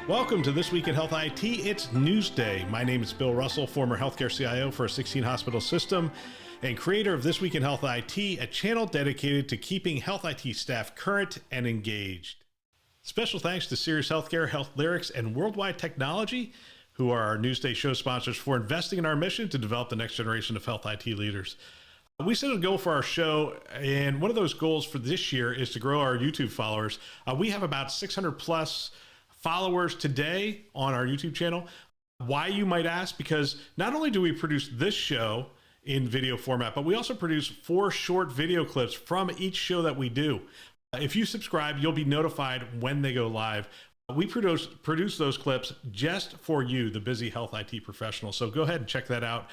Welcome to This Week in Health IT. It's Newsday. My name is Bill Russell, former healthcare CIO for a 16-hospital system and creator of This Week in Health IT, a channel dedicated to keeping health IT staff current and engaged. Special thanks to Sirius Healthcare, Health Lyrics, and Worldwide Technology, who are our Newsday show sponsors, for investing in our mission to develop the next generation of health IT leaders. We set a goal for our show, and one of those goals for this year is to grow our YouTube followers. We have about 600 plus followers today on our YouTube channel. Why, you might ask? Because not only do we produce this show in video format, but we also produce 4 short video clips from each show that we do. If you subscribe, you'll be notified when they go live. We produce those clips just for you, the busy health IT professional. So go ahead and check that out.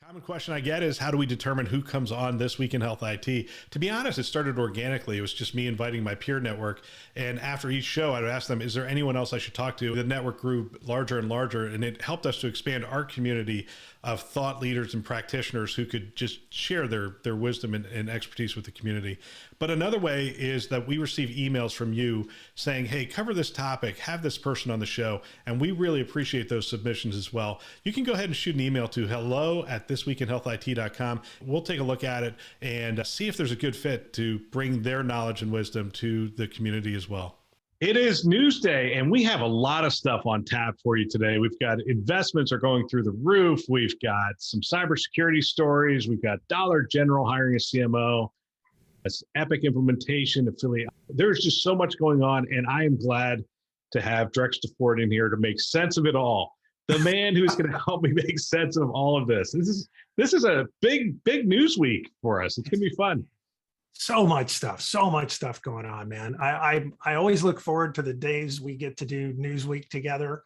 Common question I get is, how do we determine who comes on This Week in Health IT? To be honest, it started organically. It was just me inviting my peer network. And after each show, I'd ask them, is there anyone else I should talk to? The network grew larger and larger, and it helped us to expand our community of thought leaders and practitioners who could just share their wisdom and expertise with the community. But another way is that we receive emails from you saying, hey, cover this topic, have this person on the show. And we really appreciate those submissions as well. You can go ahead and shoot an email to hello@thisweekinhealthit.com. We'll take a look at it and see if there's a good fit to bring their knowledge and wisdom to the community as well. It is Newsday, and we have a lot of stuff on tap for you today. We've got investments are going through the roof. We've got some cybersecurity stories. We've got Dollar General hiring a CMO, this Epic implementation, affiliate. There's just so much going on, and I am glad to have Drex DeFord in here to make sense of it all. The man who's going to help me make sense of all of this. This is a big news week for us. It's going to be fun. So much stuff going on, man. I always look forward to the days we get to do Newsweek together.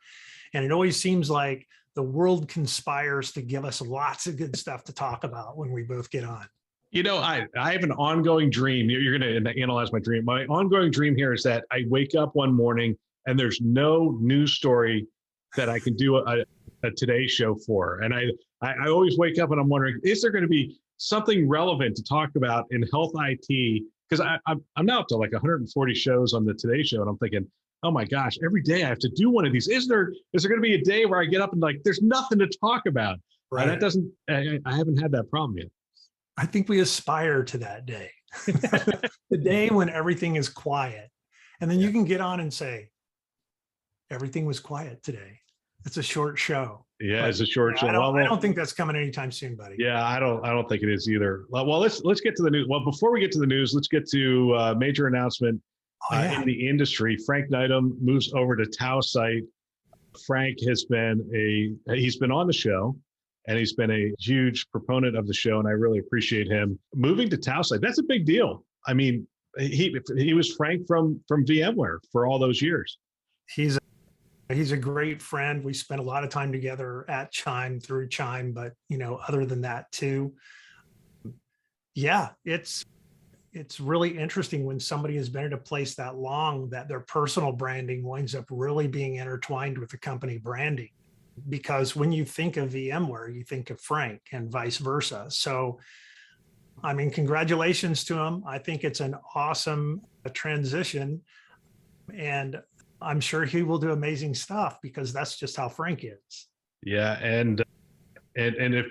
And it always seems like the world conspires to give us lots of good stuff to talk about when we both get on. You know, I have an ongoing dream. You're going to analyze my dream. My ongoing dream here is that I wake up one morning and there's no news story that I can do a Today Show for. And I always wake up and I'm wondering, is there going to be something relevant to talk about in health IT? Because I'm now up to like 140 shows on the Today Show, and I'm thinking, oh my gosh, every day I have to do one of these. Is there going to be a day where I get up and like, there's nothing to talk about? Right. And I haven't had that problem yet. I think we aspire to that day, the day when everything is quiet. And then you can get on and say, everything was quiet today. It's a short show. Yeah, it's a short show. I don't think that's coming anytime soon, buddy. Yeah, I don't think it is either. Well, let's get to the news. Well, before we get to the news, let's get to a major announcement in the industry. Frank Neidham moves over to Tausight. Frank has he's been on the show, and he's been a huge proponent of the show, and I really appreciate him moving to Tausight. That's a big deal. I mean, he was Frank from VMware for all those years. He's a great friend. We spent a lot of time together at Chime, through Chime, but other than that too. Yeah, it's really interesting when somebody has been at a place that long that their personal branding winds up really being intertwined with the company branding. Because when you think of VMware, you think of Frank and vice versa. So, I mean, congratulations to him. I think it's an awesome transition, and I'm sure he will do amazing stuff because that's just how Frank is. Yeah, and if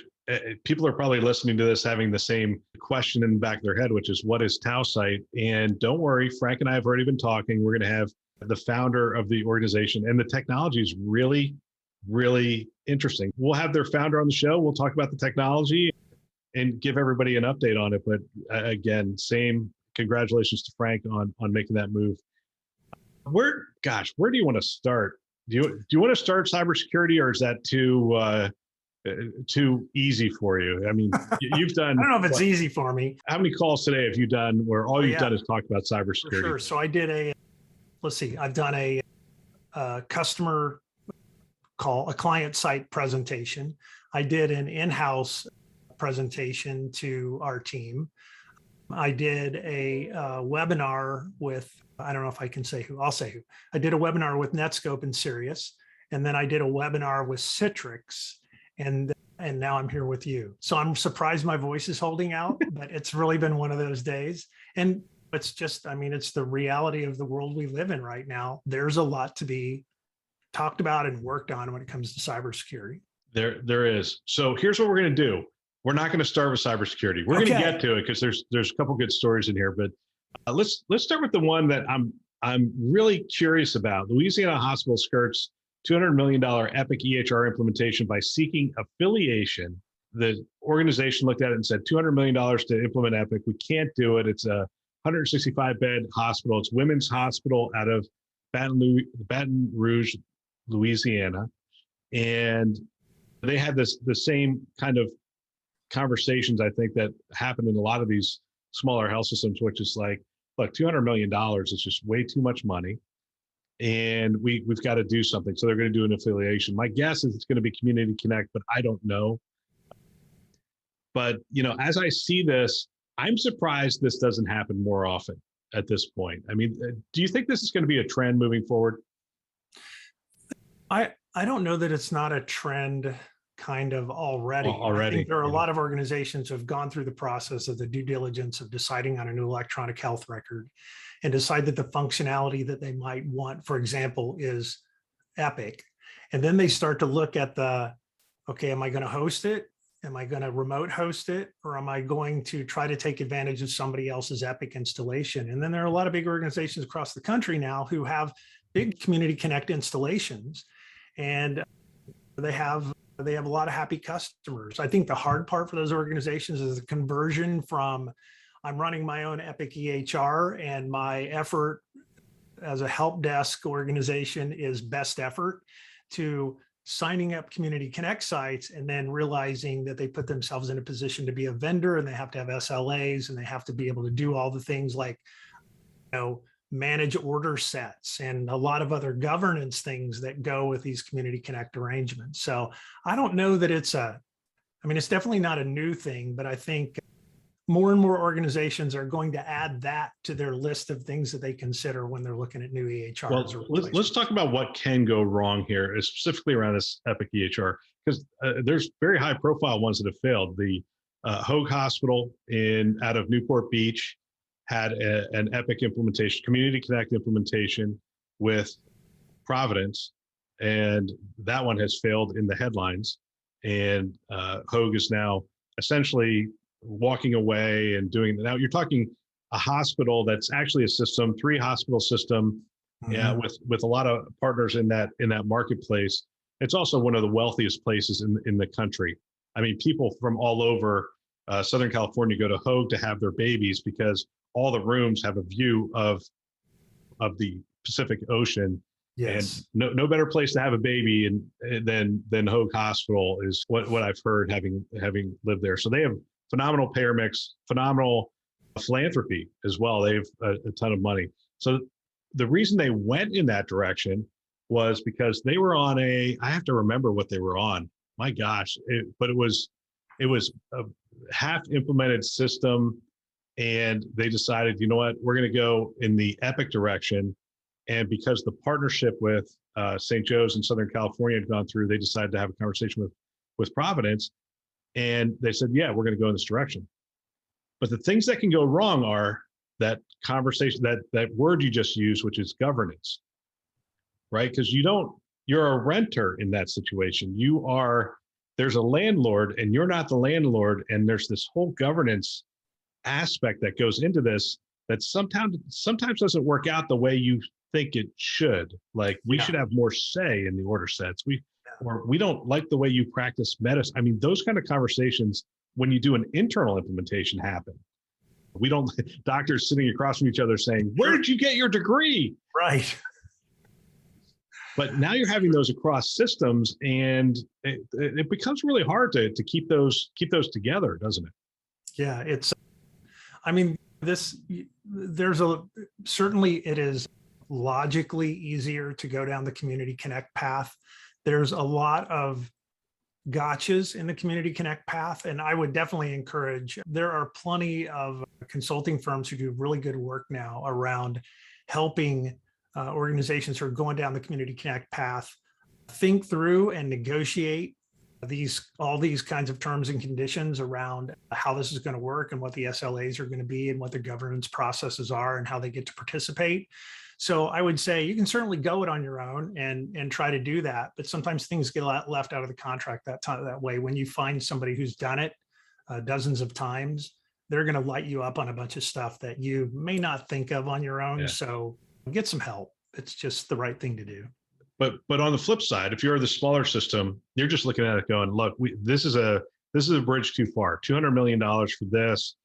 people are probably listening to this having the same question in the back of their head, which is, what is Tausight? And don't worry, Frank and I have already been talking. We're going to have the founder of the organization, and the technology is really, really interesting. We'll have their founder on the show. We'll talk about the technology and give everybody an update on it. But again, same congratulations to Frank on making that move. Where do you want to start? Do you want to start cybersecurity, or is that too easy for you? I mean, you've done. I don't know if it's easy for me. How many calls today have you done where all you've done is talk about cybersecurity? For sure. So I did I've done a customer call, a client site presentation. I did an in-house presentation to our team. I did a webinar with, I don't know if I can say who, I'll say who. I did a webinar with Netscope and Sirius, and then I did a webinar with Citrix, and now I'm here with you. So I'm surprised my voice is holding out, but it's really been one of those days. And it's just, I mean, it's the reality of the world we live in right now. There's a lot to be talked about and worked on when it comes to cybersecurity. There is. So here's what we're going to do. We're not going to start with cybersecurity. We're going to get to it because there's a couple good stories in here. But let's start with the one that I'm really curious about. Louisiana hospital skirts $200 million Epic EHR implementation by seeking affiliation. The organization looked at it and said $200 million to implement Epic. We can't do it. It's a 165-bed hospital. It's women's hospital out of Baton Rouge, Louisiana. And they had the same kind of conversations, I think, that happen in a lot of these smaller health systems, which is like, look, $200 million is just way too much money. And we've got to do something. So they're going to do an affiliation. My guess is it's going to be Community Connect, but I don't know. But, as I see this, I'm surprised this doesn't happen more often at this point. I mean, do you think this is going to be a trend moving forward? I don't know that it's not a trend kind of already. I think there are a lot of organizations who have gone through the process of the due diligence of deciding on a new electronic health record and decide that the functionality that they might want, for example, is Epic. And then they start to look at okay, am I going to host it? Am I going to remote host it? Or am I going to try to take advantage of somebody else's Epic installation? And then there are a lot of big organizations across the country now who have big Community Connect installations, and they have a lot of happy customers. I think the hard part for those organizations is the conversion from I'm running my own Epic EHR and my effort as a help desk organization is best effort to signing up Community Connect sites and then realizing that they put themselves in a position to be a vendor and they have to have SLAs and they have to be able to do all the things like, manage order sets and a lot of other governance things that go with these Community Connect arrangements. So I don't know that it's definitely not a new thing, but I think more and more organizations are going to add that to their list of things that they consider when they're looking at new EHRs. Well, let's talk about what can go wrong here, specifically around this Epic EHR, because there's very high profile ones that have failed. The Hoag Hospital out of Newport Beach had an Epic implementation, Community Connect implementation with Providence, and that one has failed in the headlines. And Hoag is now essentially walking away and doing. Now you're talking a hospital that's actually a system, 3-hospital system, with a lot of partners in that marketplace. It's also one of the wealthiest places in the country. I mean, people from all over Southern California go to Hoag to have their babies because all the rooms have a view of the Pacific Ocean. Yes. And no better place to have a baby than Hoag Hospital is what I've heard, having lived there. So they have phenomenal payer mix, phenomenal philanthropy as well. They have a ton of money. So the reason they went in that direction was because they were on I have to remember what they were on. My gosh, but it was a half implemented system. And they decided, you know what, we're going to go in the Epic direction. And because the partnership with St. Joe's in Southern California had gone through, they decided to have a conversation with Providence. And they said, yeah, we're going to go in this direction. But the things that can go wrong are that conversation, that word you just used, which is governance, right? Because you're a renter in that situation. There's a landlord and you're not the landlord. And there's this whole governance aspect that goes into this that sometimes doesn't work out the way you think it should. Like we should have more say in the order sets. Or we don't like the way you practice medicine. I mean, those kind of conversations when you do an internal implementation happen. We don't doctors sitting across from each other saying, "Where did you get your degree?" Right. But now you're having those across systems, and it becomes really hard to keep those together, doesn't it? Yeah, certainly it is logically easier to go down the Community Connect path. There's a lot of gotchas in the Community Connect path, and I would definitely encourage, there are plenty of consulting firms who do really good work now around helping organizations who are going down the Community Connect path think through and negotiate all these kinds of terms and conditions around how this is going to work and what the SLAs are going to be and what the governance processes are and how they get to participate. So I would say you can certainly go it on your own and try to do that, but sometimes things get left out of the contract that way. When you find somebody who's done it dozens of times, they're going to light you up on a bunch of stuff that you may not think of on your own. Yeah. So get some help. It's just the right thing to do. But on the flip side, if you're the smaller system, you're just looking at it going, look, this is a bridge too far. $200 million for this.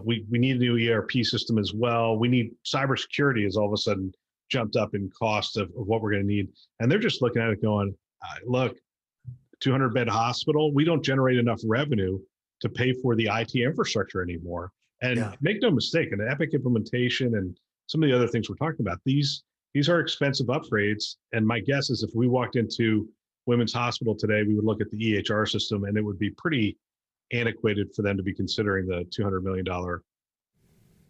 We need a new ERP system as well. We need cybersecurity has all of a sudden jumped up in cost of what we're going to need. And they're just looking at it going, look, 200-bed hospital, we don't generate enough revenue to pay for the IT infrastructure anymore. And make no mistake, an Epic implementation and some of the other things we're talking about, these are expensive upgrades. And my guess is if we walked into Women's Hospital today, we would look at the EHR system and it would be pretty antiquated for them to be considering the $200 million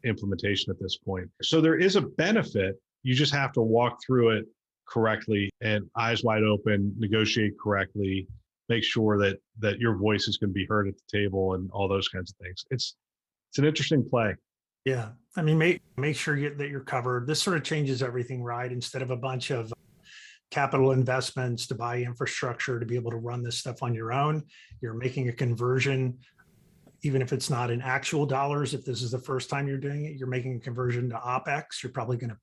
implementation at this point. So there is a benefit. You just have to walk through it correctly and eyes wide open, negotiate correctly, make sure that your voice is going to be heard at the table and all those kinds of things. It's an interesting play. Yeah. I mean, make sure that you're covered. This sort of changes everything, right? Instead of a bunch of capital investments to buy infrastructure to be able to run this stuff on your own, you're making a conversion, even if it's not in actual dollars. If this is the first time you're doing it, you're making a conversion to OpEx. You're probably going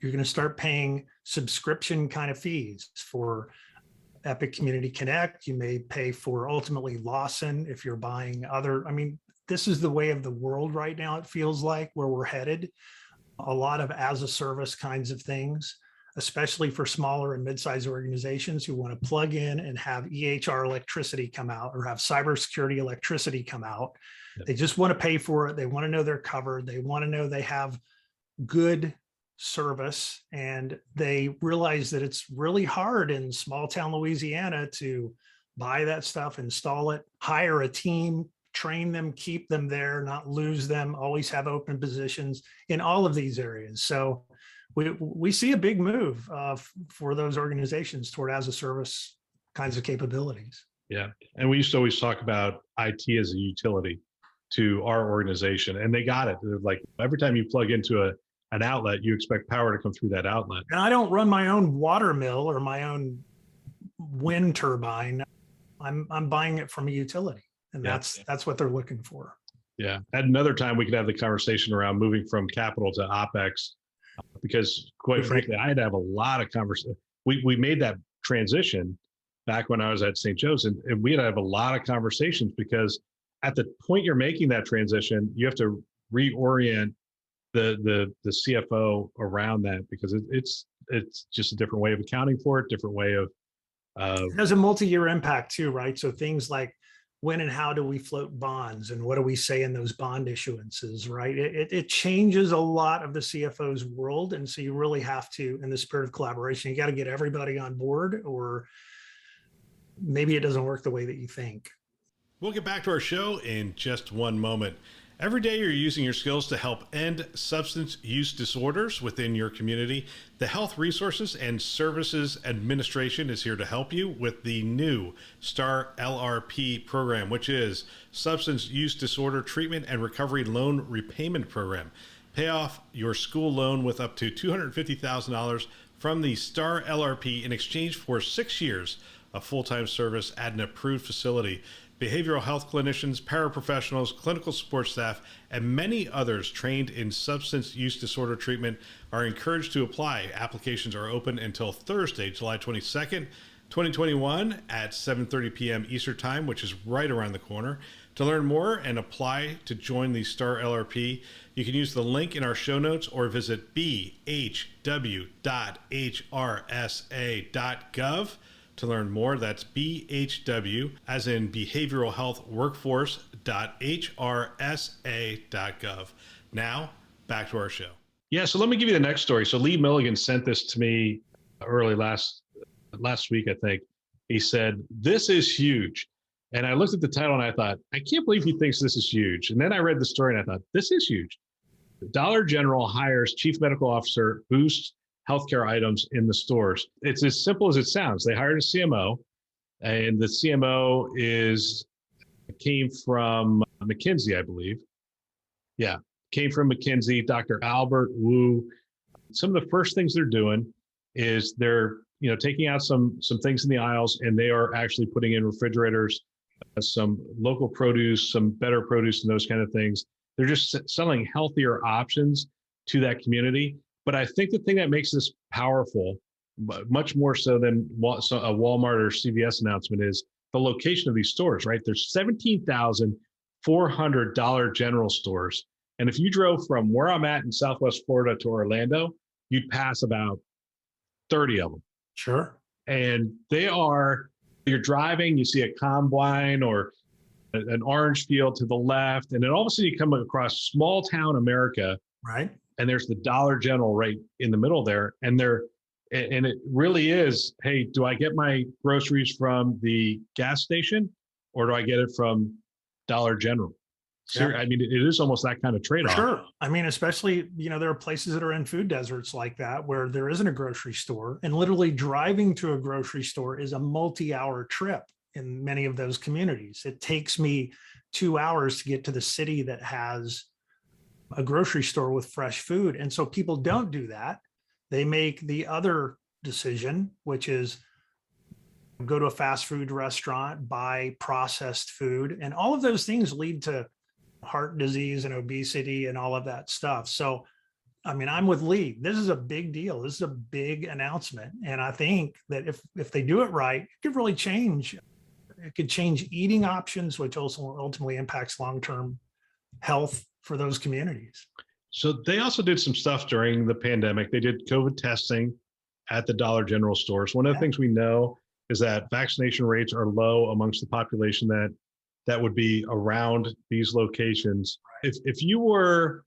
to start paying subscription kind of fees for Epic Community Connect. You may pay for ultimately Lawson if you're buying this is the way of the world right now. It feels like where we're headed, a lot of as a service kinds of things, especially for smaller and mid-sized organizations who want to plug in and have EHR electricity come out or have cybersecurity electricity come out. Yep. They just want to pay for it. They want to know they're covered. They want to know they have good service, and they realize that it's really hard in small town Louisiana to buy that stuff, install it, hire a team, train them, keep them there, not lose them, always have open positions in all of these areas. So we see a big move for those organizations toward as a service kinds of capabilities. Yeah. And we used to always talk about IT as a utility to our organization, and they got it. They're like, every time you plug into an outlet, you expect power to come through that outlet. And I don't run my own water mill or my own wind turbine. I'm buying it from a utility, and that's what they're looking for. Yeah. At another time, we could have the conversation around moving from capital to OpEx, because quite frankly, I had to have a lot of conversation. We made that transition back when I was at St. Joe's, and we had to have a lot of conversations, because at the point you're making that transition, you have to reorient the CFO around that, because it's just a different way of accounting for it, different way of it has a multi-year impact too, right? So things like when and how do we float bonds, and what do we say in those bond issuances, right? It changes a lot of the CFO's world. And so you really have to, in the spirit of collaboration, you got to get everybody on board, or maybe it doesn't work the way that you think. We'll get back to our show in just one moment. Every day you're using your skills to help end substance use disorders within your community. The Health Resources and Services Administration is here to help you with the new STAR LRP program, which is Substance Use Disorder Treatment and Recovery Loan Repayment Program. Pay off your school loan with up to $250,000 from the STAR LRP in exchange for 6 years of full-time service at an approved facility. Behavioral health clinicians, paraprofessionals, clinical support staff, and many others trained in substance use disorder treatment are encouraged to apply. Applications are open until Thursday, July 22nd, 2021 at 7:30 p.m. Eastern Time, which is right around the corner. To learn more and apply to join the STAR LRP, you can use the link in our show notes or visit bhw.hrsa.gov. To learn more, that's BHW, as in Behavioral Health Workforce.hrsa.gov. Now, back to our show. Yeah, so let me give you the next story. So Lee Milligan sent this to me early last week, I think. He said, "This is huge." And I looked at the title and I thought, I can't believe he thinks this is huge. And then I read the story and I thought, this is huge. Dollar General hires chief medical officer, boosts healthcare items in the stores. It's as simple as it sounds. They hired a CMO. and the CMO came from McKinsey, I believe. Yeah, came from McKinsey, Dr. Albert Wu. Some of the first things they're doing is they're taking out some things in the aisles, and they are actually putting in refrigerators, some local produce, some better produce, and those kind of things. They're just selling healthier options to that community. But I think the thing that makes this powerful, much more so than a Walmart or CVS announcement, is the location of these stores, right? There's 17,400 Dollar General stores. And if you drove from where I'm at in Southwest Florida to Orlando, you'd pass about 30 of them. Sure. And you're driving, you see a combine or an orange field to the left, and then all of a sudden you come across small town America, right? And there's the Dollar General right in the middle there, and it really is, hey, do I get my groceries from the gas station, or do I get it from Dollar General? Yeah. I mean, it is almost that kind of trade-off. Sure. I mean, especially, there are places that are in food deserts like that where there isn't a grocery store, and literally driving to a grocery store is a multi-hour trip in many of those communities. It takes me 2 hours to get to the city that has a grocery store with fresh food. And so people don't do that. They make the other decision, which is go to a fast food restaurant, buy processed food, and all of those things lead to heart disease and obesity and all of that stuff. So, I mean, I'm with Lee. This is a big deal. This is a big announcement. And I think that if they do it right, it could really change. It could change eating options, which also ultimately impacts long-term health for those communities. So they also did some stuff during the pandemic. They did COVID testing at the Dollar General stores. One of the things we know is that vaccination rates are low amongst the population that would be around these locations. Right. If you were,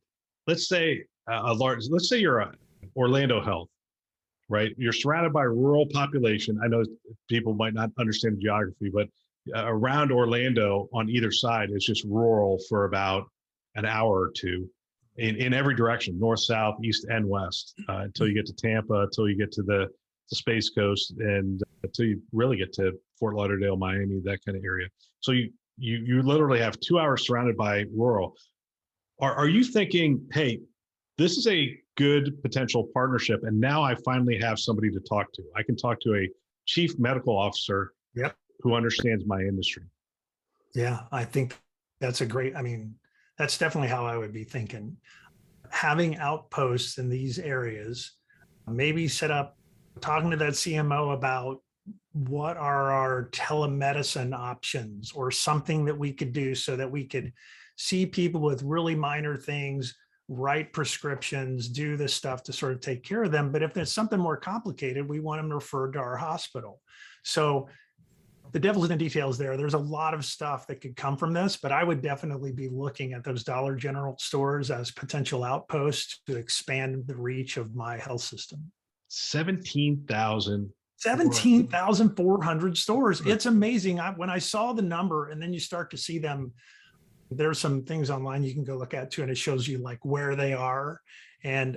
let's say you're a Orlando Health, right? You're surrounded by rural population. I know people might not understand geography, but around Orlando on either side is just rural for about an hour or two in every direction, north, south, east, and west, until you get to Tampa, until you get to the Space Coast, and until you really get to Fort Lauderdale, Miami, that kind of area. So you literally have 2 hours surrounded by rural. Are you thinking, hey, this is a good potential partnership, and now I finally have somebody to talk to? I can talk to a chief medical officer who understands my industry. Yeah, I think that's that's definitely how I would be thinking. Having outposts in these areas, maybe set up, talking to that CMO about what are our telemedicine options or something that we could do so that we could see people with really minor things, write prescriptions, do this stuff to sort of take care of them. But if there's something more complicated, we want them referred to our hospital. So the devil's in the details there. There's a lot of stuff that could come from this, but I would definitely be looking at those Dollar General stores as potential outposts to expand the reach of my health system. 17,400 stores. It's amazing. When I saw the number, and then you start to see them, there's some things online you can go look at too, and it shows you like where they are. And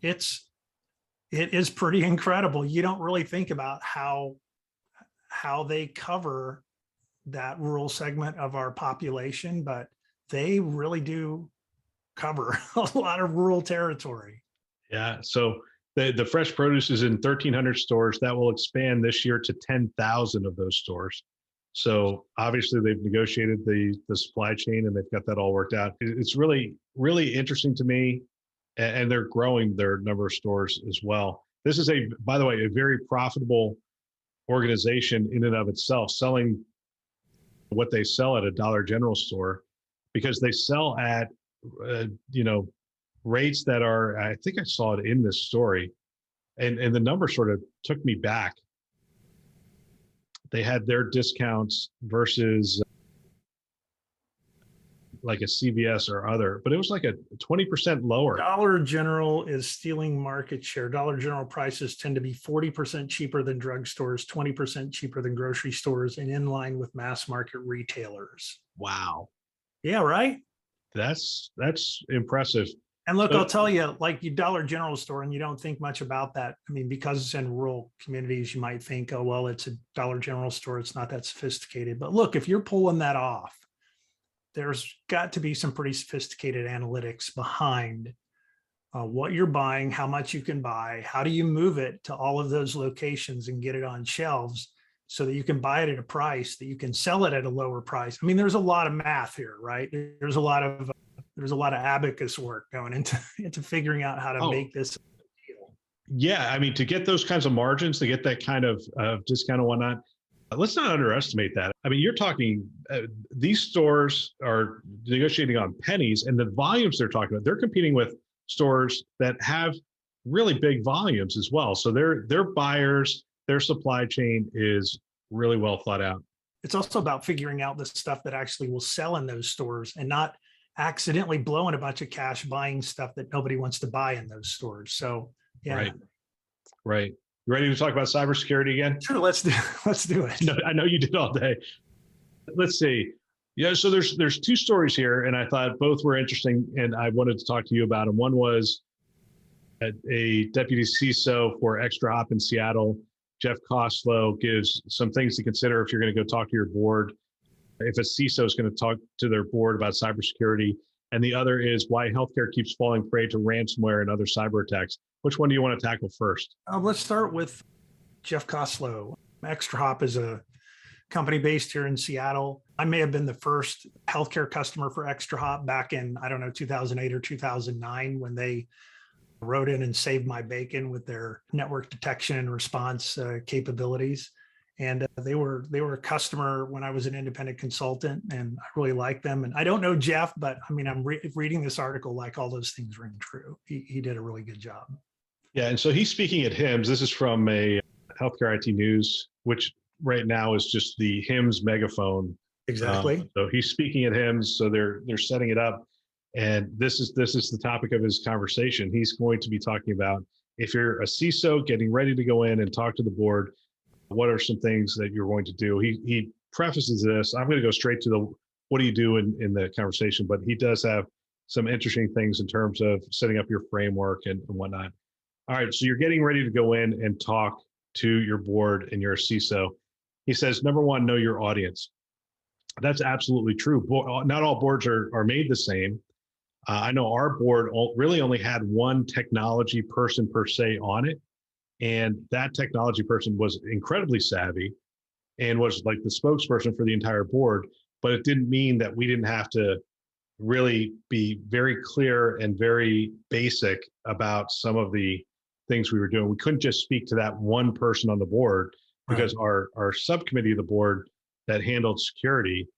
it is pretty incredible. You don't really think about how they cover that rural segment of our population, but they really do cover a lot of rural territory. Yeah. So the fresh produce is in 1,300 stores. That will expand this year to 10,000 of those stores. So obviously they've negotiated the supply chain, and they've got that all worked out. It's really, really interesting to me, and they're growing their number of stores as well. This is by the way, a very profitable organization in and of itself, selling what they sell at a Dollar General store, because they sell at rates that are, I think I saw it in this story, and the number sort of took me back. They had their discounts versus like a CVS or other, but it was like a 20% lower. Dollar General is stealing market share. Dollar General prices tend to be 40% cheaper than drugstores, 20% cheaper than grocery stores, and in line with mass market retailers. Wow. Yeah, right? That's impressive. And look, But I'll tell you, like your Dollar General store, and you don't think much about that. I mean, because it's in rural communities, you might think, oh, well, it's a Dollar General store. It's not that sophisticated. But look, if you're pulling that off, there's got to be some pretty sophisticated analytics behind what you're buying, how much you can buy, how do you move it to all of those locations and get it on shelves so that you can buy it at a price that you can sell it at a lower price. I mean, there's a lot of math here, right? There's a lot of abacus work going into figuring out how to make this deal. Yeah, I mean, to get those kinds of margins, to get that kind of discount and whatnot, let's not underestimate that. I mean, you're talking, these stores are negotiating on pennies, and the volumes they're talking about, they're competing with stores that have really big volumes as well. So their buyers, their supply chain is really well thought out. It's also about figuring out the stuff that actually will sell in those stores and not accidentally blowing a bunch of cash buying stuff that nobody wants to buy in those stores. So yeah. Right. You ready to talk about cybersecurity again? Sure, let's do it. No, I know you did all day. Let's see. Yeah, so there's two stories here, and I thought both were interesting, and I wanted to talk to you about them. One was a deputy CISO for ExtraHop in Seattle, Jeff Costlow, gives some things to consider if you're going to go talk to your board, if a CISO is going to talk to their board about cybersecurity. And the other is why healthcare keeps falling prey to ransomware and other cyber attacks. Which one do you want to tackle first? Let's start with Jeff Costlow. ExtraHop is a company based here in Seattle. I may have been the first healthcare customer for ExtraHop back in, 2008 or 2009, when they wrote in and saved my bacon with their network detection and response capabilities. And they were a customer when I was an independent consultant, and I really liked them. And I don't know Jeff, but I mean, I'm reading this article like all those things ring true. He did a really good job. Yeah, and so he's speaking at HIMSS. This is from a Healthcare IT News, which right now is just the HIMSS megaphone. Exactly. So he's speaking at HIMSS. So they're setting it up, and this is the topic of his conversation. He's going to be talking about if you're a CISO getting ready to go in and talk to the board, what are some things that you're going to do? He prefaces this. I'm going to go straight to the what do you do in the conversation, but he does have some interesting things in terms of setting up your framework and whatnot. All right, so you're getting ready to go in and talk to your board and you're a CISO. He says, number one, know your audience. That's absolutely true. Not all boards are made the same. I know our board really only had one technology person per se on it. And that technology person was incredibly savvy and was like the spokesperson for the entire board. But it didn't mean that we didn't have to really be very clear and very basic about some of the things we were doing. We couldn't just speak to that one person on the board because our subcommittee of the board that handled security,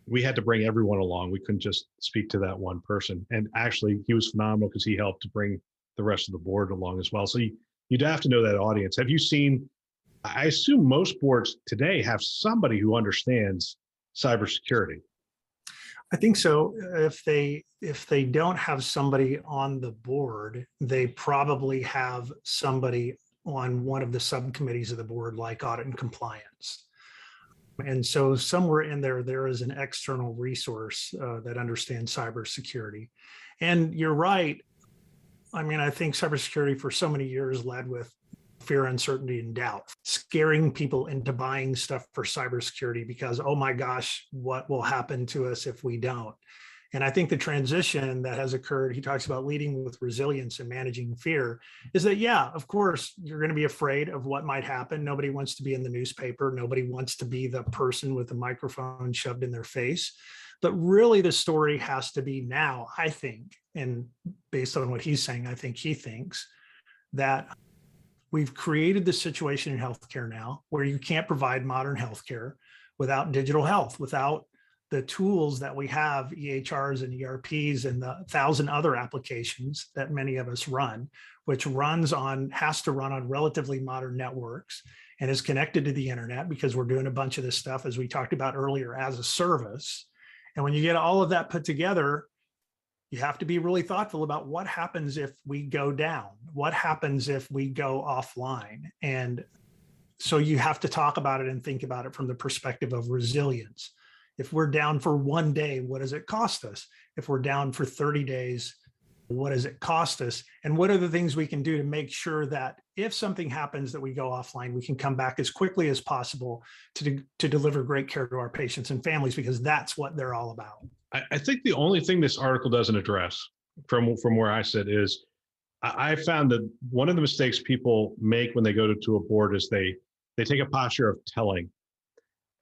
we had to bring everyone along. We couldn't just speak to that one person. And actually, he was phenomenal because he helped to bring the rest of the board along as well. So you'd have to know that audience. Have you seen, I assume most boards today have somebody who understands cybersecurity. I think so. If they don't have somebody on the board, they probably have somebody on one of the subcommittees of the board, like audit and compliance. And so somewhere in there is an external resource that understands cybersecurity. And you're right. I mean, I think cybersecurity for so many years led with fear, uncertainty, and doubt, scaring people into buying stuff for cybersecurity because, oh my gosh, what will happen to us if we don't? And I think the transition that has occurred, he talks about leading with resilience and managing fear, is that, yeah, of course, you're going to be afraid of what might happen. Nobody wants to be in the newspaper. Nobody wants to be the person with the microphone shoved in their face. But really, the story has to be now, I think, and based on what he's saying, I think he thinks that we've created this situation in healthcare now where you can't provide modern healthcare without digital health, without the tools that we have, EHRs and ERPs and the 1,000 other applications that many of us run, which has to run on relatively modern networks and is connected to the internet because we're doing a bunch of this stuff, as we talked about earlier, as a service. And when you get all of that put together, you have to be really thoughtful about what happens if we go down, what happens if we go offline. And so you have to talk about it and think about it from the perspective of resilience. If we're down for one day, what does it cost us? If we're down for 30 days, what does it cost us? And what are the things we can do to make sure that if something happens that we go offline, we can come back as quickly as possible to deliver great care to our patients and families, because that's what they're all about. I think the only thing this article doesn't address from where I sit is I found that one of the mistakes people make when they go to a board is they take a posture of telling.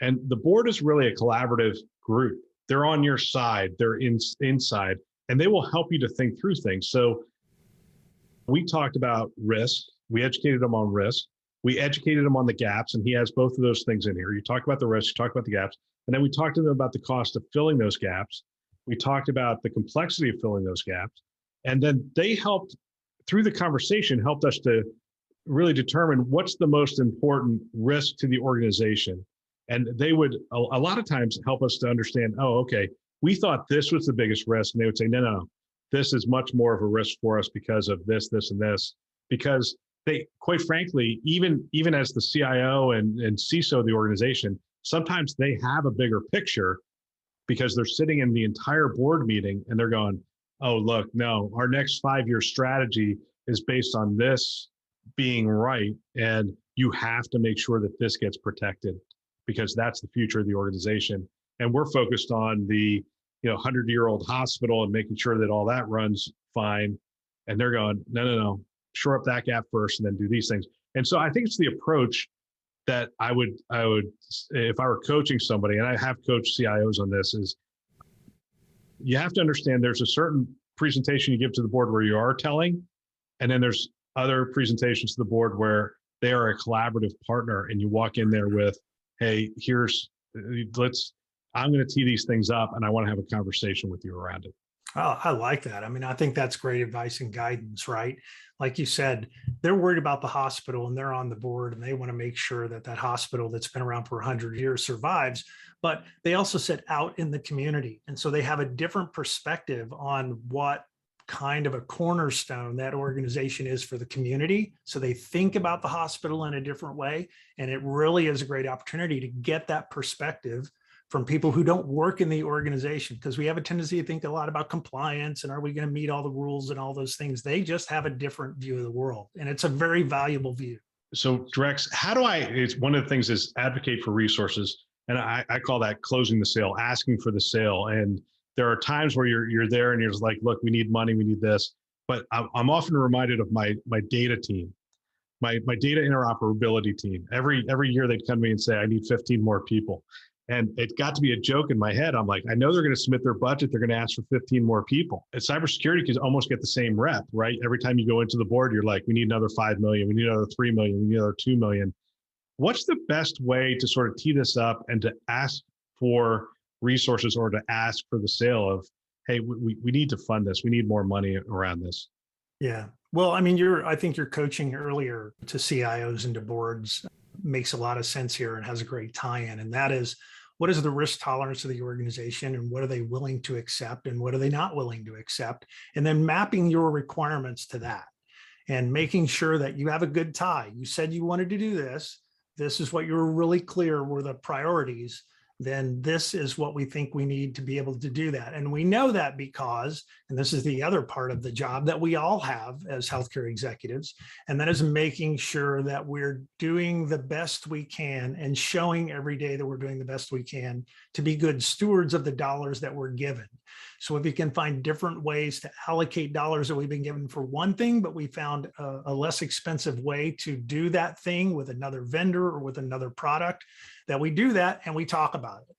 And the board is really a collaborative group. They're on your side, they're inside, and they will help you to think through things. So we talked about risk. We educated them on risk. We educated them on the gaps, and he has both of those things in here. You talk about the risk, you talk about the gaps, and then we talked to them about the cost of filling those gaps. We talked about the complexity of filling those gaps. And then they helped, through the conversation, helped us to really determine what's the most important risk to the organization. And they would, a lot of times, help us to understand, oh, okay, we thought this was the biggest risk. And they would say, no, this is much more of a risk for us because of this, this, and this. Because they, quite frankly, even as the CIO and CISO of the organization, sometimes they have a bigger picture because they're sitting in the entire board meeting and they're going, oh, look, no, our next 5-year strategy is based on this being right. And you have to make sure that this gets protected because that's the future of the organization. And we're focused on the 100-year-old hospital and making sure that all that runs fine. And they're going, no, shore up that gap first and then do these things. And so I think it's the approach that I would, if I were coaching somebody, and I have coached CIOs on this, is you have to understand there's a certain presentation you give to the board where you are telling, and then there's other presentations to the board where they are a collaborative partner and you walk in there with, hey, I'm going to tee these things up and I want to have a conversation with you around it. Oh, I like that. I mean, I think that's great advice and guidance, right? Like you said, they're worried about the hospital and they're on the board and they want to make sure that that hospital that's been around for 100 years survives. But they also sit out in the community. And so they have a different perspective on what kind of a cornerstone that organization is for the community. So they think about the hospital in a different way. And it really is a great opportunity to get that perspective from people who don't work in the organization, because we have a tendency to think a lot about compliance and are we going to meet all the rules and all those things. They just have a different view of the world. And it's a very valuable view. So Drex, it's one of the things is advocate for resources. And I call that closing the sale, asking for the sale. And there are times where you're there and you're just like, look, we need money, we need this. But I'm often reminded of my data team, my data interoperability team. Every year they'd come to me and say, I need 15 more people. And it got to be a joke in my head. I'm like, I know they're going to submit their budget. They're going to ask for 15 more people. At cybersecurity, can almost get the same rep, right? Every time you go into the board, you're like, we need another 5 million. We need another 3 million. We need another 2 million. What's the best way to sort of tee this up and to ask for resources or to ask for the sale of, hey, we need to fund this. We need more money around this. Yeah. Well, I mean, I think your coaching earlier to CIOs and to boards makes a lot of sense here and has a great tie-in. And that is, what is the risk tolerance of the organization and what are they willing to accept and what are they not willing to accept? And then mapping your requirements to that and making sure that you have a good tie. You said you wanted to do this. This is what you're really clear were the priorities. Then this is what we think we need to be able to do that. And we know that because, and this is the other part of the job that we all have as healthcare executives, and that is making sure that we're doing the best we can and showing every day that we're doing the best we can to be good stewards of the dollars that we're given. So if we can find different ways to allocate dollars that we've been given for one thing, but we found a less expensive way to do that thing with another vendor or with another product, that we do that and we talk about it.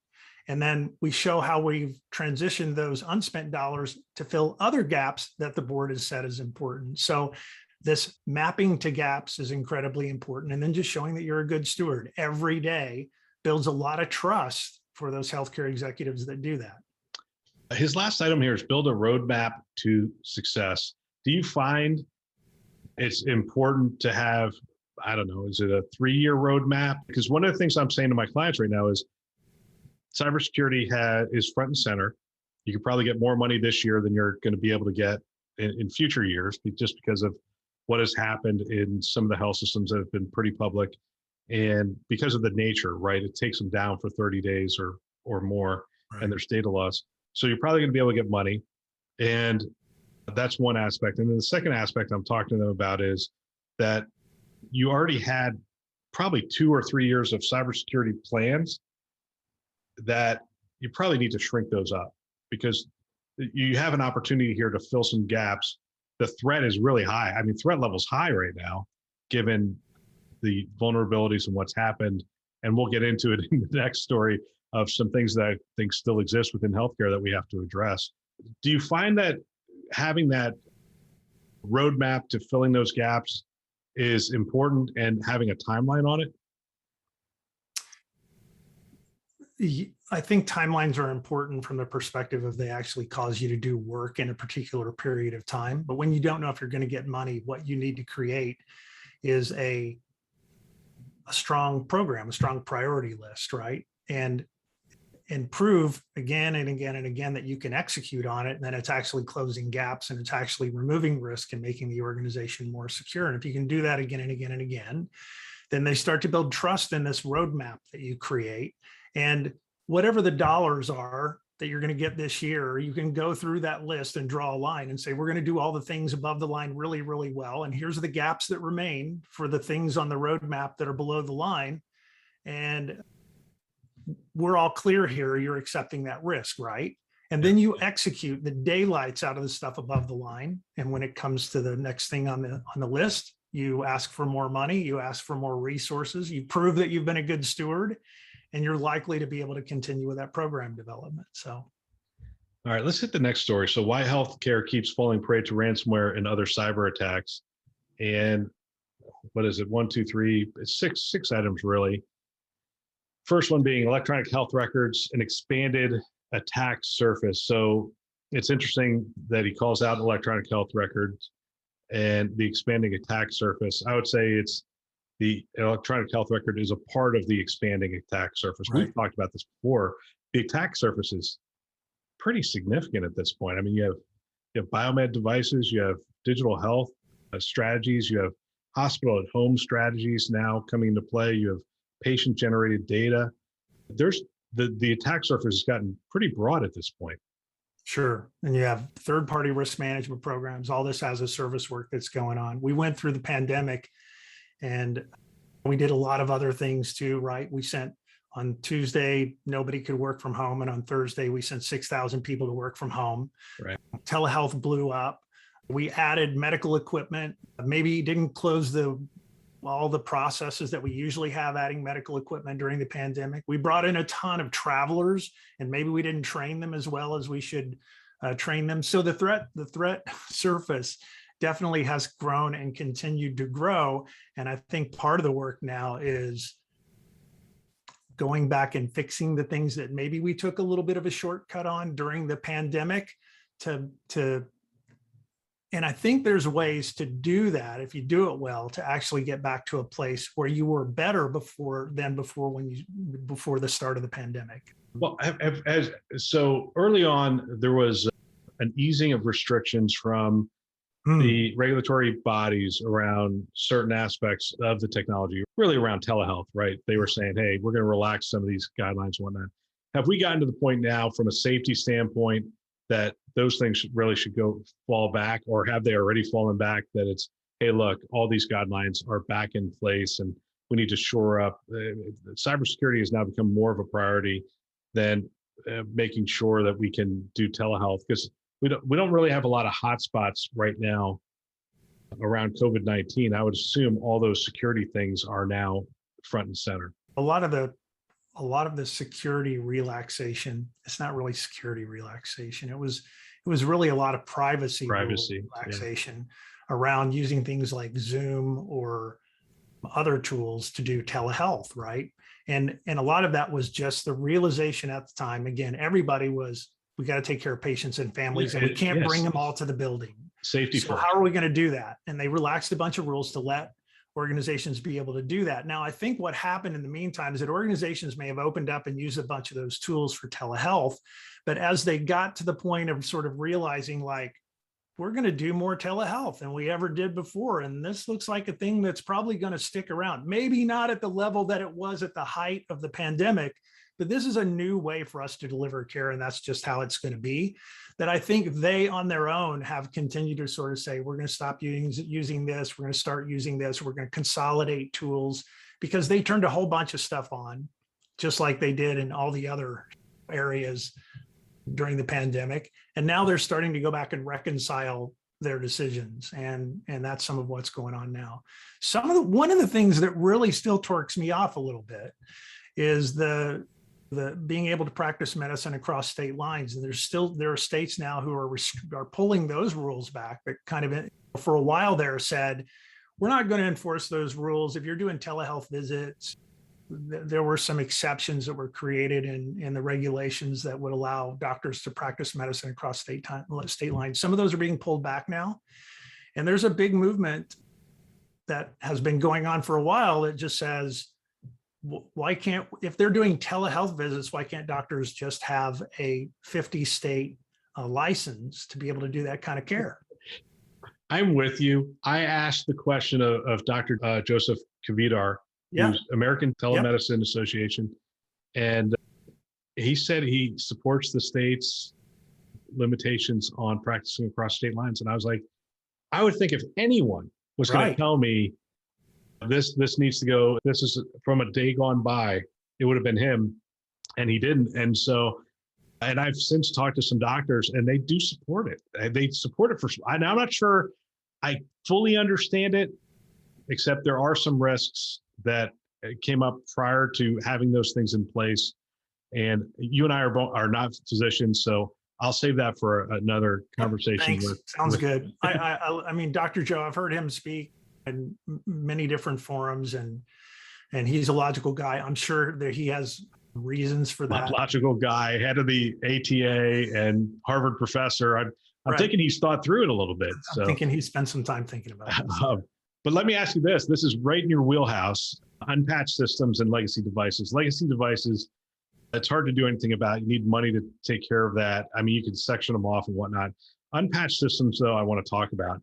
And then we show how we've transitioned those unspent dollars to fill other gaps that the board has said is important. So this mapping to gaps is incredibly important. And then just showing that you're a good steward every day builds a lot of trust for those healthcare executives that do that. His last item here is build a roadmap to success. Do you find it's important to have, I don't know, is it a 3-year roadmap? Because one of the things I'm saying to my clients right now is cybersecurity is front and center. You could probably get more money this year than you're going to be able to get in future years, just because of what has happened in some of the health systems that have been pretty public. And because of the nature, right, it takes them down for 30 days or more, right, and there's data loss. So you're probably going to be able to get money. And That's one aspect. And then the second aspect I'm talking to them about is that you already had probably 2 or 3 years of cybersecurity plans that you probably need to shrink those up, because you have an opportunity here to fill some gaps. The threat is really high. I mean, threat level's high right now, given the vulnerabilities and what's happened. And we'll get into it in the next story of some things that I think still exist within healthcare that we have to address. Do you find that having that roadmap to filling those gaps is important, and having a timeline on it? I think timelines are important from the perspective of they actually cause you to do work in a particular period of time. But when you don't know if you're going to get money, what you need to create is a strong program, a strong priority list, right? And prove again and again and again that you can execute on it, and then it's actually closing gaps, and it's actually removing risk and making the organization more secure. And if you can do that again and again and again, then they start to build trust in this roadmap that you create. And whatever the dollars are that you're going to get this year, you can go through that list and draw a line and say, we're going to do all the things above the line really, really well. And here's the gaps that remain for the things on the roadmap that are below the line. And we're all clear here. You're accepting that risk, right? And then you execute the daylights out of the stuff above the line. And when it comes to the next thing on the list, you ask for more money, you ask for more resources, you prove that you've been a good steward, and you're likely to be able to continue with that program development. So, all right, let's hit the next story. So, why healthcare keeps falling prey to ransomware and other cyber attacks. And what is it? 1, 2, 3, it's six items really. First one being electronic health records, an expanded attack surface. So it's interesting that he calls out electronic health records and the expanding attack surface. I would say it's the electronic health record is a part of the expanding attack surface. Right. We've talked about this before. The attack surface is pretty significant at this point. I mean, you have biomed devices, you have digital health strategies, you have hospital at home strategies now coming into play, you have patient generated data. There's the attack surface has gotten pretty broad at this point. Sure. And you have third-party risk management programs, all this as a service work that's going on. We went through the pandemic and we did a lot of other things too, right? We sent on Tuesday, nobody could work from home. And on Thursday, we sent 6,000 people to work from home. Right. Telehealth blew up. We added medical equipment. Maybe didn't close all the processes that we usually have adding medical equipment during the pandemic. We brought in a ton of travelers, and maybe we didn't train them as well as we should train them. So the threat surface definitely has grown and continued to grow. And I think part of the work now is going back and fixing the things that maybe we took a little bit of a shortcut on during the pandemic and I think there's ways to do that if you do it well, to actually get back to a place where you were better before the start of the pandemic. Well, so early on, there was an easing of restrictions from the regulatory bodies around certain aspects of the technology, really around telehealth, right? They were saying, hey, we're going to relax some of these guidelines and whatnot. Have we gotten to the point now from a safety standpoint that those things should fall back, or have they already fallen back, that it's, hey, look, all these guidelines are back in place and we need to shore up. Cybersecurity has now become more of a priority than making sure that we can do telehealth, because we don't really have a lot of hotspots right now around COVID-19. I would assume all those security things are now front and center. A lot of the security relaxation, it's not really security relaxation. It was really a lot of privacy relaxation around using things like Zoom or other tools to do telehealth, right? And a lot of that was just the realization at the time. Again, everybody was, we got to take care of patients and families, and we can't bring them all to the building. Safety So first. how are we going to do that? And they relaxed a bunch of rules to let organizations be able to do that. Now, I think what happened in the meantime is that organizations may have opened up and used a bunch of those tools for telehealth, but as they got to the point of sort of realizing, like, we're going to do more telehealth than we ever did before, and this looks like a thing that's probably going to stick around. Maybe not at the level that it was at the height of the pandemic, but this is a new way for us to deliver care, and that's just how it's going to be. That I think they on their own have continued to sort of say, we're going to stop using this, we're going to start using this, we're going to consolidate tools, because they turned a whole bunch of stuff on, just like they did in all the other areas during the pandemic. And now they're starting to go back and reconcile their decisions. And that's some of what's going on now. One of the things that really still torques me off a little bit is the being able to practice medicine across state lines. And there are states now who are pulling those rules back, that kind of for a while there said, we're not going to enforce those rules. If you're doing telehealth visits, there were some exceptions that were created in the regulations that would allow doctors to practice medicine across state lines. Some of those are being pulled back now. And there's a big movement that has been going on for a while that just says, why can't, if they're doing telehealth visits, why can't doctors just have a 50-state license to be able to do that kind of care? I'm with you. I asked the question of Dr. Joseph Kvedar, who's American Telemedicine Association, and he said he supports the state's limitations on practicing across state lines. And I was like, I would think if anyone was going to tell me this needs to go, this is from a day gone by, it would have been him, and he didn't. And so, and I've since talked to some doctors, and they do support it. They support it and I'm not sure I fully understand it, except there are some risks that came up prior to having those things in place. And you and I are not physicians, so I'll save that for another conversation. Sounds good. I mean, Dr. Joe, I've heard him speak in many different forums, and he's a logical guy. I'm sure that he has reasons for that. Logical guy, head of the ATA and Harvard professor. I'm thinking he's thought through it a little bit. I'm thinking he spent some time thinking about it. But let me ask you this. This is right in your wheelhouse. Unpatched systems and legacy devices. Legacy devices, it's hard to do anything about. You need money to take care of that. I mean, you can section them off and whatnot. Unpatched systems, though, I want to talk about.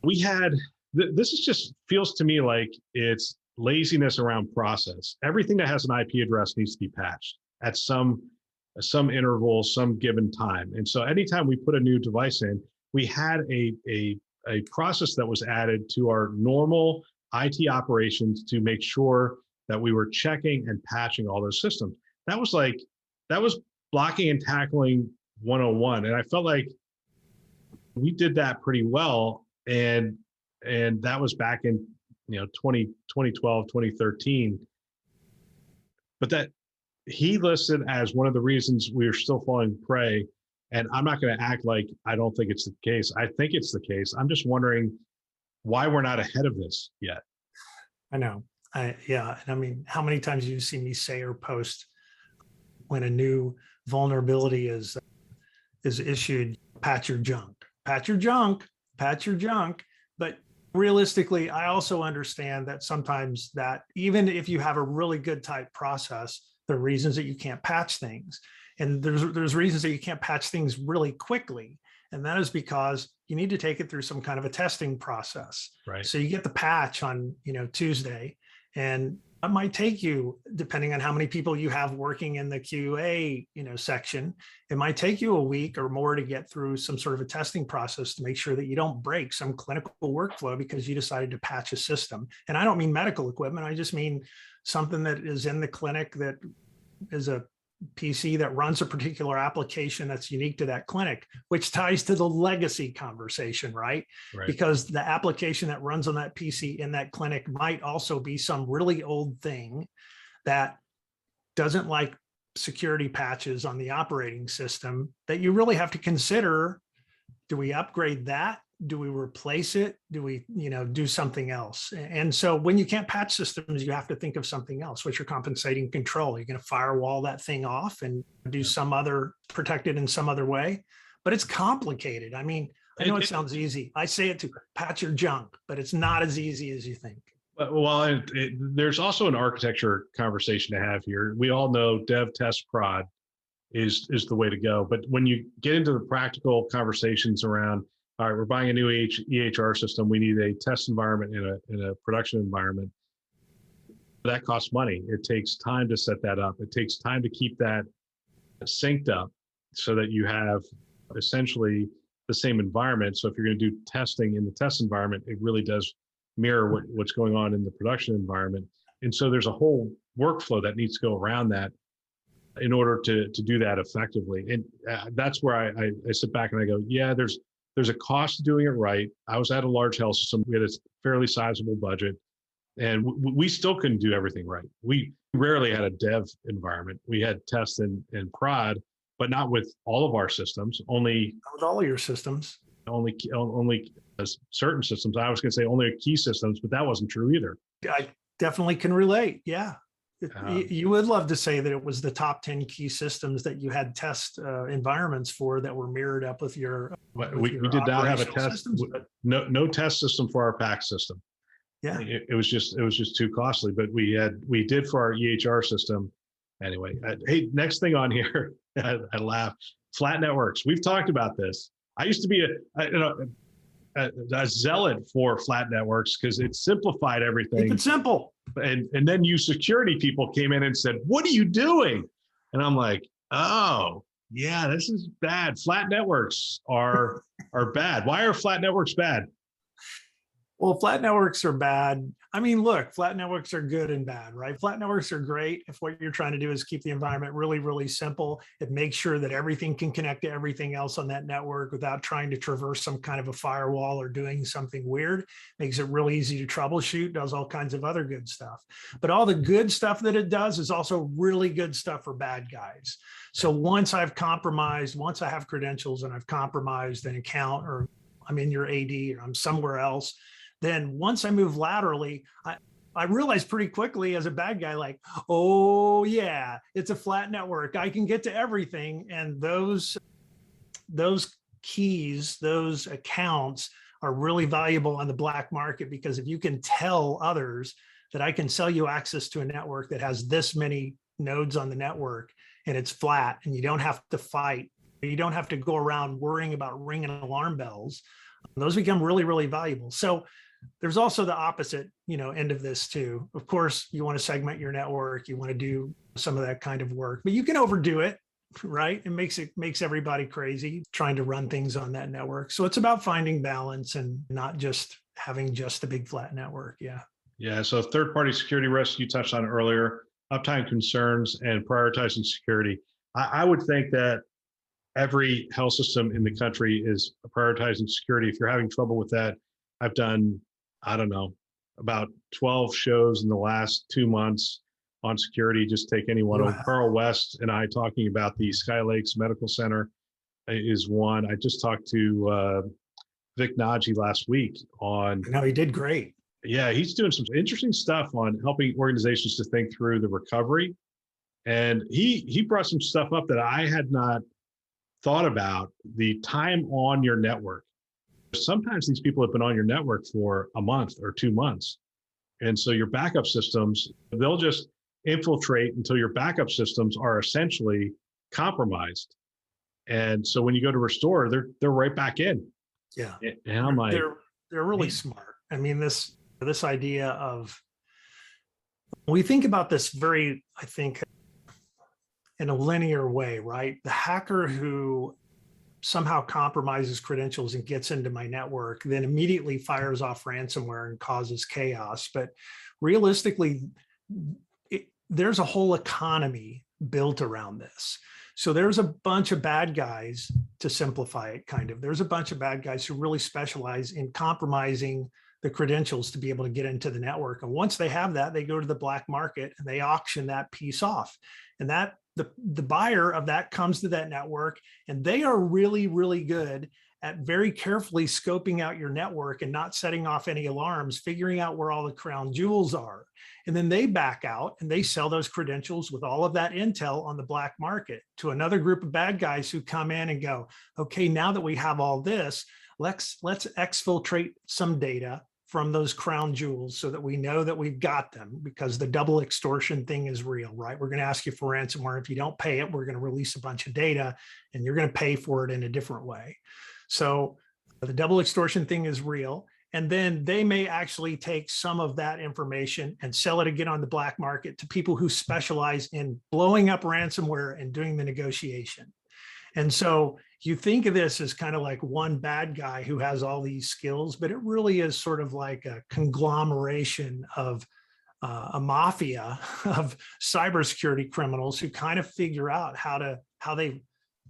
We had, this is just feels to me like it's laziness around process. Everything that has an IP address needs to be patched at some interval, some given time. And so anytime we put a new device in, we had a process that was added to our normal IT operations to make sure that we were checking and patching all those systems. That was blocking and tackling 101. And I felt like we did that pretty well. And that was back in 2012, 2013. But that he listed as one of the reasons we are still falling prey. And I'm not going to act like I don't think it's the case. I think it's the case. I'm just wondering why we're not ahead of this yet. I know. And I mean, how many times do you see me say or post when a new vulnerability is issued, patch your junk, patch your junk, patch your junk. But realistically, I also understand that sometimes that even if you have a really good type process, there are reasons that you can't patch things. And there's reasons that you can't patch things really quickly. And that is because you need to take it through some kind of a testing process. Right. So you get the patch on, Tuesday, and it might take you, depending on how many people you have working in the QA, section, it might take you a week or more to get through some sort of a testing process to make sure that you don't break some clinical workflow because you decided to patch a system. And I don't mean medical equipment. I just mean something that is in the clinic that is a PC that runs a particular application that's unique to that clinic, which ties to the legacy conversation, right? Because the application that runs on that PC in that clinic might also be some really old thing that doesn't like security patches on the operating system that you really have to consider. Do we upgrade that? Do we replace it? Do we, do something else? And so when you can't patch systems, you have to think of something else. What's your compensating control? You're going to firewall that thing off and do some other, protect it in some other way. But it's complicated. I mean, I know it sounds easy. I say it to patch your junk, but it's not as easy as you think. Well, there's also an architecture conversation to have here. We all know dev, test, prod is the way to go. But when you get into the practical conversations around, all right, we're buying a new EHR system, we need a test environment in a production environment. That costs money. It takes time to set that up. It takes time to keep that synced up so that you have essentially the same environment. So if you're going to do testing in the test environment, it really does mirror what's going on in the production environment. And so there's a whole workflow that needs to go around that in order to do that effectively. And that's where I sit back and I go, yeah, there's a cost to doing it right. I was at a large health system. We had a fairly sizable budget, and we still couldn't do everything right. We rarely had a dev environment. We had test and prod, but not with all of our systems. Only Not with all of your systems. Only certain systems. I was going to say only key systems, but that wasn't true either. I definitely can relate. Yeah. You would love to say that it was the top 10 key systems that you had test environments for that were mirrored up with your. We did not have a test. Systems, no test system for our PACS system. Yeah, it was just too costly. But we did for our EHR system. Anyway, hey, next thing on here, I laugh. Flat networks. We've talked about this. I used to be a zealot for flat networks because it simplified everything. Keep it simple. And then you security people came in and said, "What are you doing?" And I'm like, "Oh, yeah, this is bad. Flat networks are bad. Why are flat networks bad?" Well, flat networks are bad. I mean, look, flat networks are good and bad, right? Flat networks are great if what you're trying to do is keep the environment really, really simple. It makes sure that everything can connect to everything else on that network without trying to traverse some kind of a firewall or doing something weird. Makes it really easy to troubleshoot, does all kinds of other good stuff. But all the good stuff that it does is also really good stuff for bad guys. So once I have credentials and I've compromised an account, or I'm in your AD or I'm somewhere else, then once I move laterally, I realized pretty quickly as a bad guy, like, oh yeah, it's a flat network. I can get to everything. And those keys, those accounts are really valuable on the black market, because if you can tell others that I can sell you access to a network that has this many nodes on the network and it's flat and you don't have to fight, you don't have to go around worrying about ringing alarm bells, those become really, really valuable. So there's also the opposite, end of this too. Of course, you want to segment your network. You want to do some of that kind of work, but you can overdo it, right? It makes everybody crazy trying to run things on that network. So it's about finding balance and not just having just a big flat network. Yeah. Yeah. So third-party security risks you touched on earlier, uptime concerns, and prioritizing security. I would think that every health system in the country is prioritizing security. If you're having trouble with that, I've done, I don't know, about 12 shows in the last 2 months on security. Just take any one. Wow. Carl West and I talking about the Sky Lakes Medical Center is one. I just talked to Vic Naji last week on. No, he did great. Yeah, he's doing some interesting stuff on helping organizations to think through the recovery. And he brought some stuff up that I had not thought about, the time on your network. Sometimes these people have been on your network for a month or 2 months. And so your backup systems, they'll just infiltrate until your backup systems are essentially compromised. And so when you go to restore, they're right back in. Yeah. And I'm like, they're really smart. I mean, this idea of, we think about this very, I think, in a linear way, right? The hacker who somehow compromises credentials and gets into my network, then immediately fires off ransomware and causes chaos. But realistically, there's a whole economy built around this. So there's a bunch of bad guys, to simplify it kind of. There's a bunch of bad guys who really specialize in compromising the credentials to be able to get into the network. And once they have that, they go to the black market and they auction that piece off. And that the buyer of that comes to that network, and they are really, really good at very carefully scoping out your network and not setting off any alarms, figuring out where all the crown jewels are. And then they back out and they sell those credentials with all of that intel on the black market to another group of bad guys who come in and go, okay, now that we have all this, let's exfiltrate some data from those crown jewels so that we know that we've got them, because the double extortion thing is real, right? We're going to ask you for ransomware. If you don't pay it, we're going to release a bunch of data and you're going to pay for it in a different way. So the double extortion thing is real. And then they may actually take some of that information and sell it again on the black market to people who specialize in blowing up ransomware and doing the negotiation. And so you think of this as kind of like one bad guy who has all these skills, but it really is sort of like a conglomeration of a mafia of cybersecurity criminals who kind of figure out how they've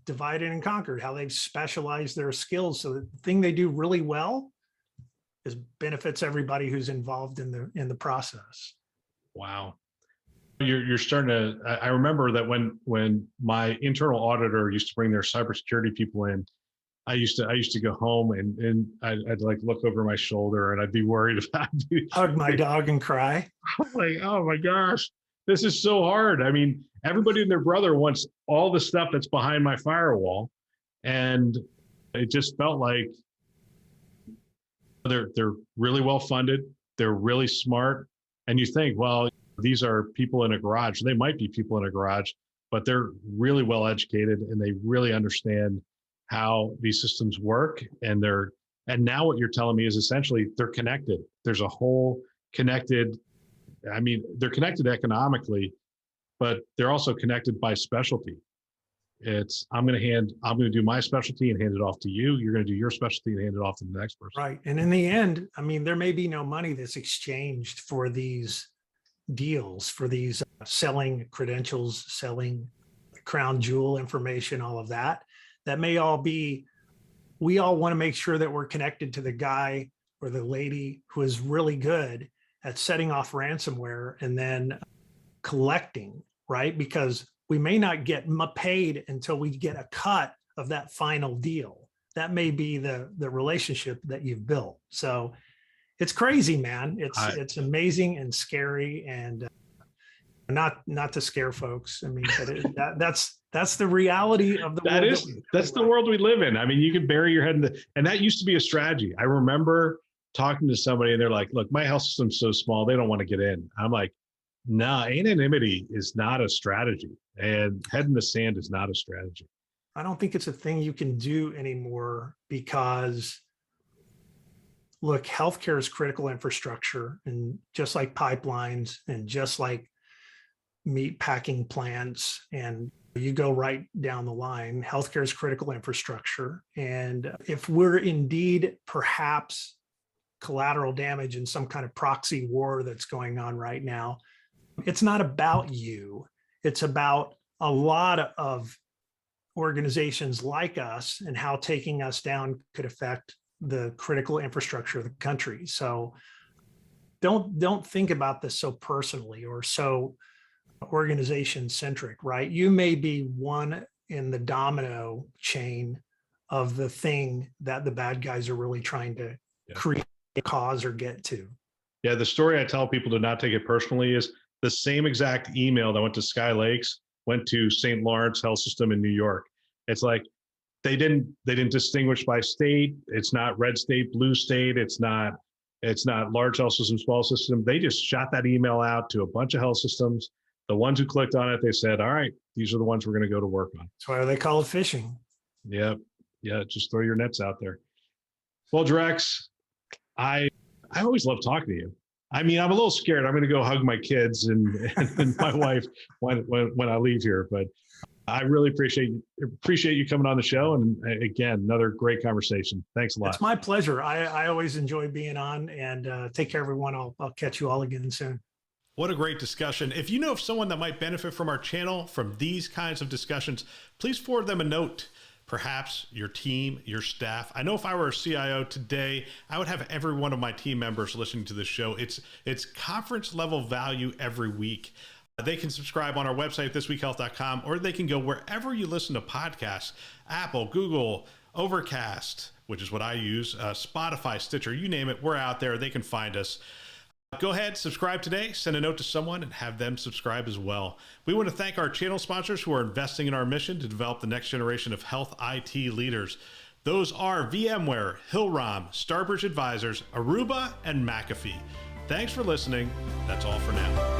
divided and conquered, how they've specialized their skills. So the thing they do really well is benefits everybody who's involved in the process. Wow. You're starting to, I remember that when my internal auditor used to bring their cybersecurity people in, I used to go home and I'd like look over my shoulder and I'd be worried about hug my dog and cry. I'm like, oh my gosh, this is so hard. I mean, everybody and their brother wants all the stuff that's behind my firewall. And it just felt like they're really well funded. They're really smart. And you think, well, these are people in a garage. They might be people in a garage, but they're really well educated and they really understand how these systems work. And now what you're telling me is essentially they're connected. There's a whole connected, I mean, they're connected economically, but they're also connected by specialty. I'm going to do my specialty and hand it off to you. You're going to do your specialty and hand it off to the next person. Right. And in the end, I mean, there may be no money that's exchanged for these deals, for these selling credentials, selling crown jewel information, all of that. That may all be, we all want to make sure that we're connected to the guy or the lady who is really good at setting off ransomware and then collecting, right? Because we may not get paid until we get a cut of that final deal. That may be the relationship that you've built. So it's crazy, man. It's amazing and scary, and not to scare folks. I mean, but that's the reality of the world. That's the world we live in. I mean, you can bury your head in and that used to be a strategy. I remember talking to somebody and they're like, look, my health system's so small, they don't want to get in. I'm like, nah, anonymity is not a strategy, and head in the sand is not a strategy. I don't think it's a thing you can do anymore because, look, healthcare is critical infrastructure, and just like pipelines and just like meat packing plants, and you go right down the line, healthcare is critical infrastructure. And if we're indeed perhaps collateral damage in some kind of proxy war that's going on right now, it's not about you. It's about a lot of organizations like us and how taking us down could affect the critical infrastructure of the country. So don't think about this so personally or so organization centric, right? You may be one in the domino chain of the thing that the bad guys are really trying to create, cause, or get to. Yeah, the story I tell people to not take it personally is the same exact email that went to Sky Lakes went to St. Lawrence Health System in New York. It's like they didn't distinguish by state. It's not red state, blue state. It's not large health system, small system. They just shot that email out to a bunch of health systems. The ones who clicked on it, they said, all right, these are the ones we're going to go to work on. That's why they call it phishing. Yeah. Just throw your nets out there. Well, Drex, I always love talking to you. I mean, I'm a little scared. I'm going to go hug my kids and my wife when I leave here, but I really appreciate you coming on the show. And again, another great conversation. Thanks a lot. It's my pleasure. I always enjoy being on, and take care, everyone. I'll catch you all again soon. What a great discussion. If you know of someone that might benefit from our channel, from these kinds of discussions, please forward them a note. Perhaps your team, your staff. I know if I were a CIO today, I would have every one of my team members listening to this show. It's conference level value every week. They can subscribe on our website, thisweekhealth.com, or they can go wherever you listen to podcasts, Apple, Google, Overcast, which is what I use, Spotify, Stitcher, you name it, we're out there. They can find us. Go ahead, subscribe today, send a note to someone, and have them subscribe as well. We want to thank our channel sponsors who are investing in our mission to develop the next generation of health IT leaders. Those are VMware, Hillrom, Starbridge Advisors, Aruba, and McAfee. Thanks for listening. That's all for now.